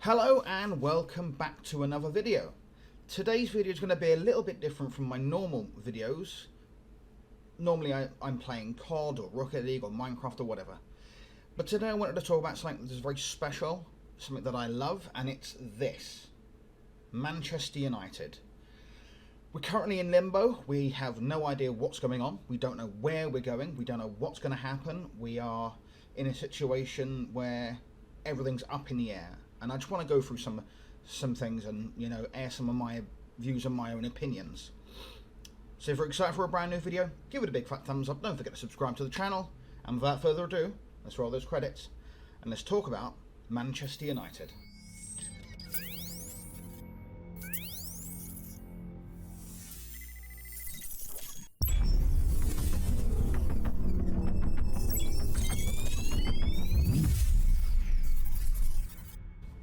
Hello and welcome back to another video. Today's video is going to be a little bit different from my normal videos. Normally I'm playing COD or Rocket League or Minecraft or whatever. But today I wanted to talk about something that is very special, something that I love, and it's this. Manchester United. We're currently in limbo. We have no idea what's going on. We don't know where we're going. We don't know what's going to happen. We are in a situation where everything's up in the air. And I just want to go through some things and, air some of my views and my own opinions. So if you're excited for a brand new video, give it a big fat thumbs up. Don't forget to subscribe to the channel. And without further ado, let's roll those credits. And let's talk about Manchester United.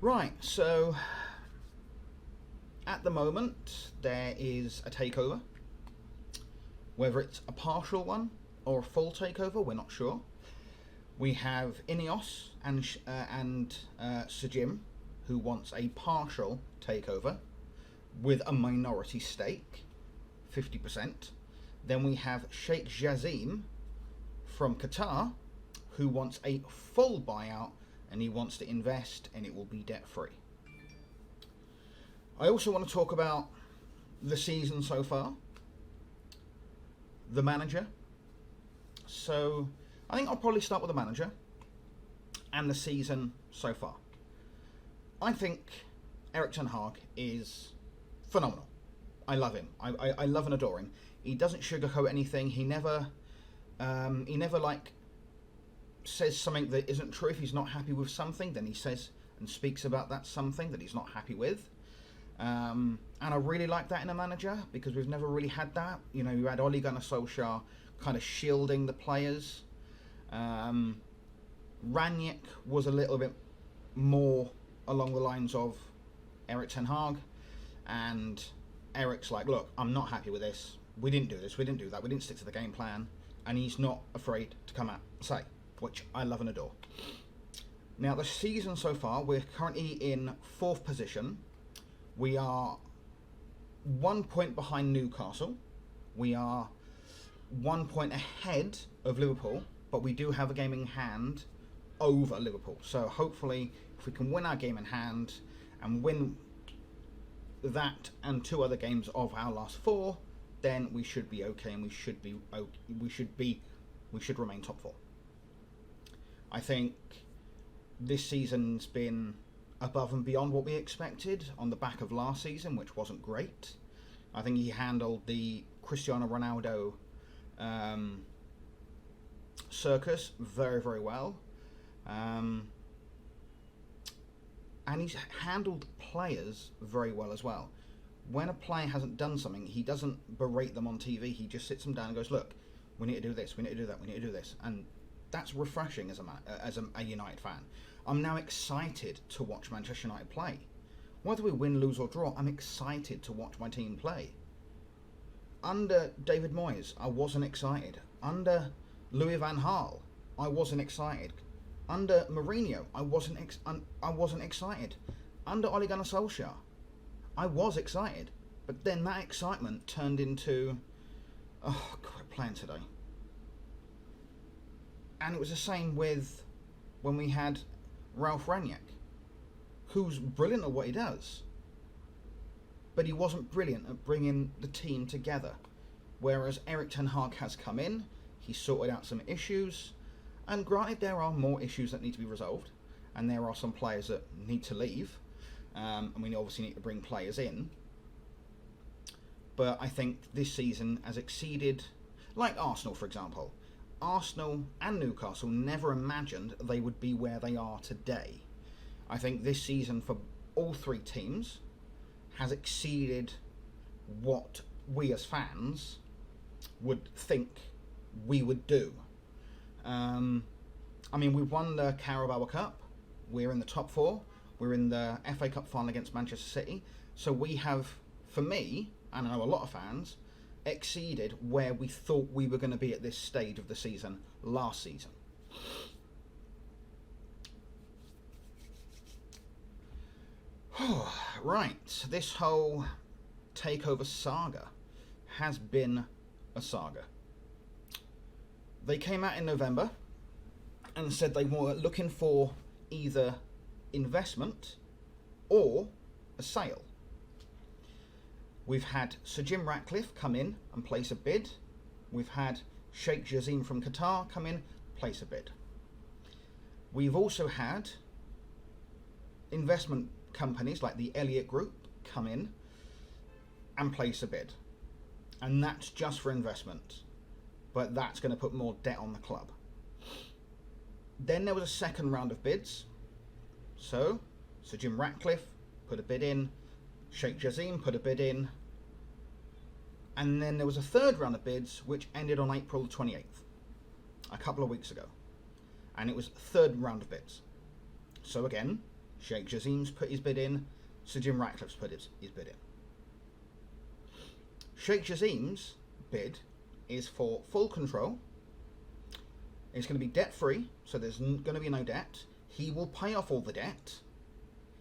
Right, so at the moment there is a takeover. Whether it's a partial one or a full takeover, we're not sure. We have Ineos and Sejim, who wants a partial takeover with a minority stake, 50%. Then we have Sheikh Jassim from Qatar, who wants a full buyout, and he wants to invest, and it will be debt-free. I also want to talk about the season so far, the manager. So I think I'll probably start with the manager and the season so far. I think Erik ten Hag is phenomenal. I love him. I love and adore him. He doesn't sugarcoat anything. He never says something that isn't true. If he's not happy with something, then he says and speaks about that something that he's not happy with. And I really like that in a manager, because we've never really had that. You had Ole Gunnar Solskjaer kind of shielding the players. Rangnick was a little bit more along the lines of Erik ten Hag, and Eric's like, look, I'm not happy with this. We didn't do this. We didn't do that. We didn't stick to the game plan. And he's not afraid to come out and say, which I love and adore. Now, the season so far, we're currently in 4th position. We are 1 point behind Newcastle. We are 1 point ahead of Liverpool, but we do have a game in hand over Liverpool. So hopefully, if we can win our game in hand and win that and 2 other games of our last 4, then we should be okay, and we should remain top 4. I think this season's been above and beyond what we expected on the back of last season, which wasn't great. I think he handled the Cristiano Ronaldo circus very, very well. And he's handled players very well as well. When a player hasn't done something, he doesn't berate them on TV. He just sits them down and goes, look, we need to do this, we need to do that, we need to do this. And that's refreshing as a United fan. I'm now excited to watch Manchester United play. Whether we win, lose or draw, I'm excited to watch my team play. Under David Moyes, I wasn't excited. Under Louis van Gaal, I wasn't excited. Under Mourinho, I wasn't excited. Under Ole Gunnar Solskjaer, I was excited. But then that excitement turned into, oh, quit playing today. And it was the same with when we had Ralf Rangnick, who's brilliant at what he does, but he wasn't brilliant at bringing the team together. Whereas Erik ten Hag has come in, he sorted out some issues, and granted there are more issues that need to be resolved, and there are some players that need to leave, and we obviously need to bring players in. But I think this season has exceeded, like Arsenal for example. Arsenal and Newcastle never imagined they would be where they are today. I think this season for all 3 teams has exceeded what we as fans would think we would do. I mean, we've won the Carabao Cup. We're in the top 4. We're in the FA Cup final against Manchester City. So we have, for me, and I know a lot of fans, exceeded where we thought we were going to be at this stage of the season last season. Right, this whole takeover saga has been a saga. They came out in November and said they were looking for either investment or a sale. We've had Sir Jim Ratcliffe come in and place a bid. We've had Sheikh Jassim from Qatar come in, place a bid. We've also had investment companies like the Elliott Group come in and place a bid. And that's just for investment. But that's going to put more debt on the club. Then there was a second round of bids. So, Sir Jim Ratcliffe put a bid in. Sheikh Jassim put a bid in. And then there was a third round of bids, which ended on April 28th, a couple of weeks ago. And it was third round of bids. So again, Sheikh Jassim's put his bid in. Sir Jim Ratcliffe's put his bid in. Sheikh Jassim's bid is for full control. It's going to be debt-free, so there's going to be no debt. He will pay off all the debt.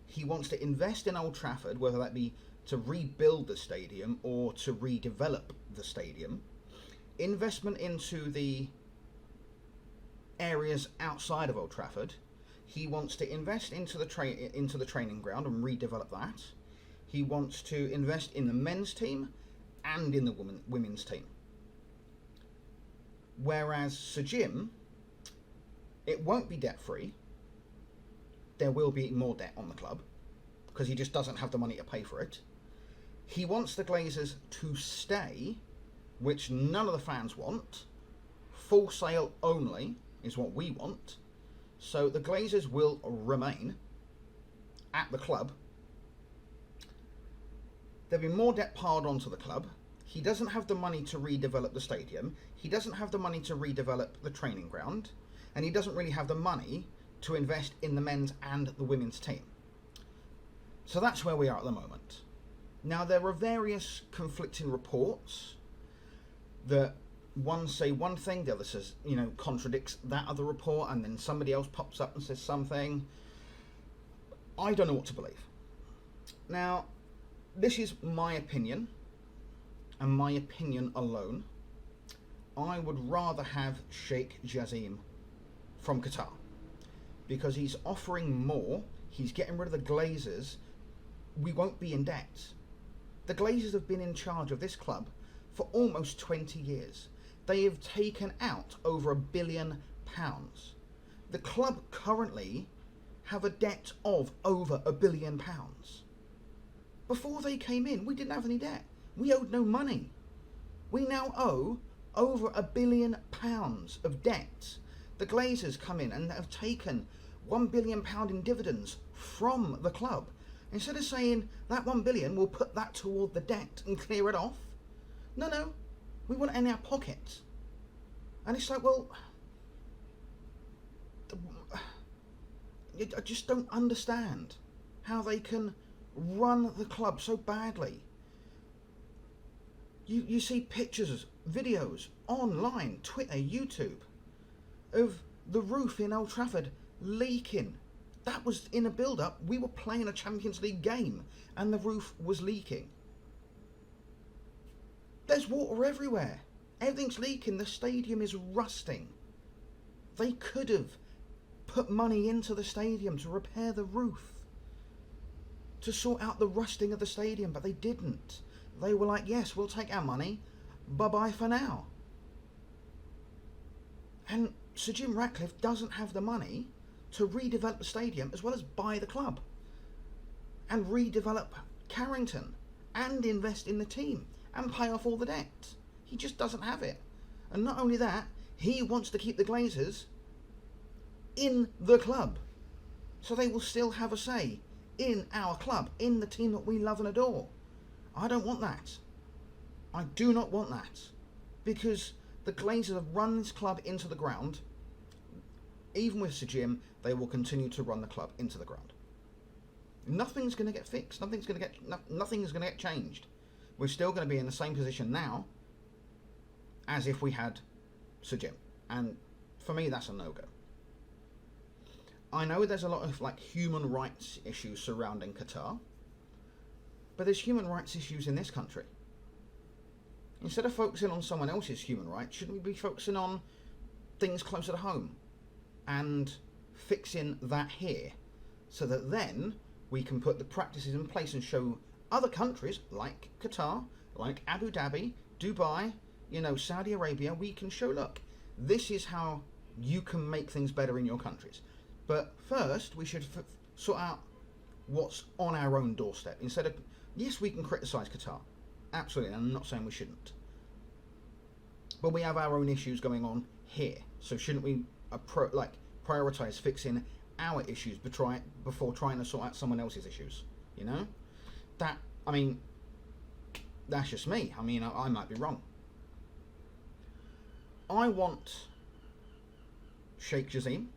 He wants to invest in Old Trafford, whether that be to rebuild the stadium or to redevelop the stadium. Investment into the areas outside of Old Trafford. He wants to invest into the training ground and redevelop that. He wants to invest in the men's team and in the women's team. Whereas Sir Jim, it won't be debt-free. There will be more debt on the club because he just doesn't have the money to pay for it. He wants the Glazers to stay, which none of the fans want. Full sale only is what we want. So the Glazers will remain at the club. There'll be more debt piled onto the club. He doesn't have the money to redevelop the stadium. He doesn't have the money to redevelop the training ground. And he doesn't really have the money to invest in the men's and the women's team. So that's where we are at the moment. Now, there are various conflicting reports that one say one thing, the other says, contradicts that other report, and then somebody else pops up and says something. I don't know what to believe. Now, this is my opinion, and my opinion alone. I would rather have Sheikh Jassim from Qatar because he's offering more. He's getting rid of the Glazers. We won't be in debt. The Glazers have been in charge of this club for almost 20 years. They have taken out over £1 billion. The club currently have a debt of over £1 billion. Before they came in, we didn't have any debt. We owed no money. We now owe over £1 billion of debt. The Glazers come in and have taken £1 billion in dividends from the club. Instead of saying that 1 billion, we'll put that toward the debt and clear it off. No, we want it in our pockets. And it's like, well, I just don't understand how they can run the club so badly. You see pictures, videos, online, Twitter, YouTube, of the roof in Old Trafford leaking. That was in a build-up. We were playing a Champions League game and the roof was leaking. There's water everywhere. Everything's leaking. The stadium is rusting. They could have put money into the stadium to repair the roof, to sort out the rusting of the stadium, but they didn't. They were like, yes, we'll take our money. Bye-bye for now. And Sir Jim Ratcliffe doesn't have the money to redevelop the stadium as well as buy the club and redevelop Carrington and invest in the team and pay off all the debt. He just doesn't have it. And not only that, he wants to keep the Glazers in the club so they will still have a say in our club, in the team that we love and adore. I don't want that. I do not want that, because the Glazers have run this club into the ground. Even with Sir Jim, they will continue to run the club into the ground. Nothing's going to get fixed. Nothing's going to get changed. We're still going to be in the same position now as if we had Sir Jim. And for me, that's a no-go. I know there's a lot of like human rights issues surrounding Qatar, but there's human rights issues in this country. Instead of focusing on someone else's human rights, shouldn't we be focusing on things closer to home and fixing that here, so that then we can put the practices in place and show other countries like Qatar, like Abu Dhabi, Dubai, Saudi Arabia, we can show, look, this is how you can make things better in your countries. But first, we should sort out what's on our own doorstep. Instead of, yes, we can criticise Qatar. Absolutely, I'm not saying we shouldn't. But we have our own issues going on here. So shouldn't we prioritise fixing our issues before trying to sort out someone else's issues? That's just me. I might be wrong. I want Sheikh Jassim.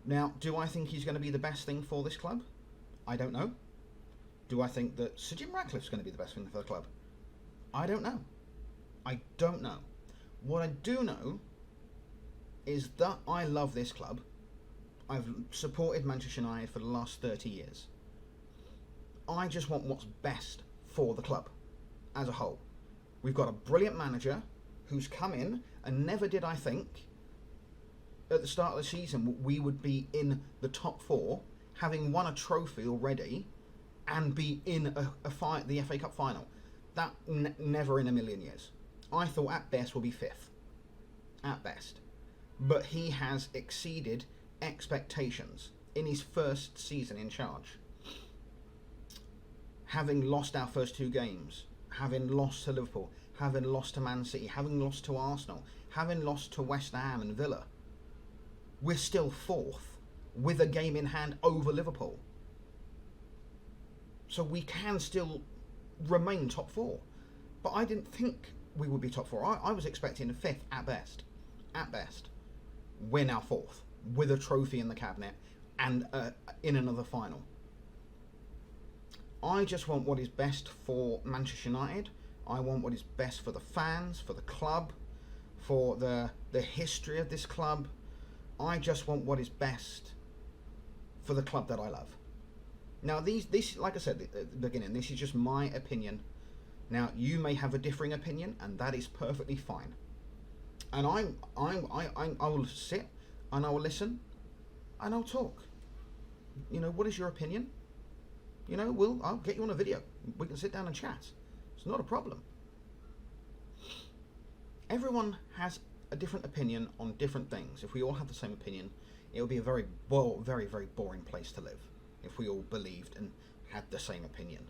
Now, do I think he's going to be the best thing for this club? I don't know. Do I think that Sir Jim Ratcliffe's going to be the best thing for the club? I don't know. What I do know is that I love this club. I've supported Manchester United for the last 30 years. I just want what's best for the club as a whole. We've got a brilliant manager who's come in, and never did I think at the start of the season we would be in the top four, having won a trophy already, and be in the FA Cup final. That never in a million years. I thought at best we'll be fifth. At best. But he has exceeded expectations in his first season in charge. Having lost our first two games, having lost to Liverpool, having lost to Man City, having lost to Arsenal, having lost to West Ham and Villa, we're still fourth with a game in hand over Liverpool. So we can still remain top four. But I didn't think we would be top four. I was expecting a fifth at best. At best. We're now fourth with a trophy in the cabinet and in another final. I just want what is best for Manchester United. I want what is best for the fans, for the club, for the history of this club. I just want what is best for the club that I love. Now, this, like I said at the beginning, this is just my opinion. Now, you may have a differing opinion, and that is perfectly fine. And I will sit and I will listen and I'll talk. What is your opinion? I'll get you on a video. We can sit down and chat. It's not a problem. Everyone has a different opinion on different things. If we all had the same opinion, it would be a very, very boring place to live. If we all believed and had the same opinion.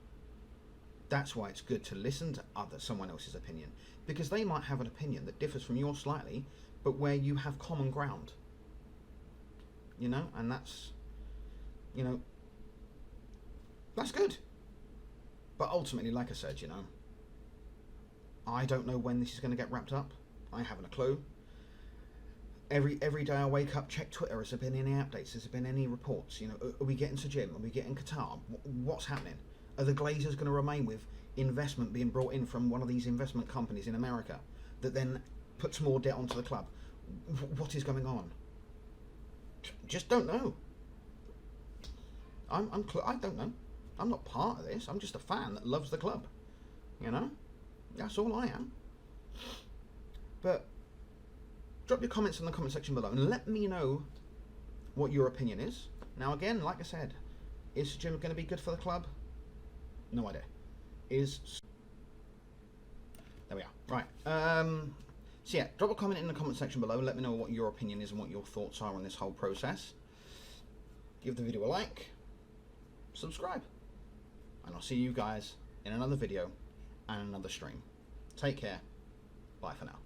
That's why it's good to listen to someone else's opinion, because they might have an opinion that differs from yours slightly, but where you have common ground. And that's, that's good. But ultimately, like I said, I don't know when this is going to get wrapped up. I haven't a clue. Every day I wake up, check Twitter. Has there been any updates? Has there been any reports? Are we getting Sir Jim? Are we getting Qatar? What's happening? Are the Glazers going to remain with investment being brought in from one of these investment companies in America that then puts more debt onto the club? What is going on? Just don't know. I don't know. I'm not part of this. I'm just a fan that loves the club. That's all I am. But drop your comments in the comment section below and let me know what your opinion is. Now, again, like I said, is Sir Jim going to be good for the club? No idea. There we are. Right. So yeah, drop a comment in the comment section below. Let me know what your opinion is and what your thoughts are on this whole process. Give the video a like. Subscribe. And I'll see you guys in another video and another stream. Take care. Bye for now.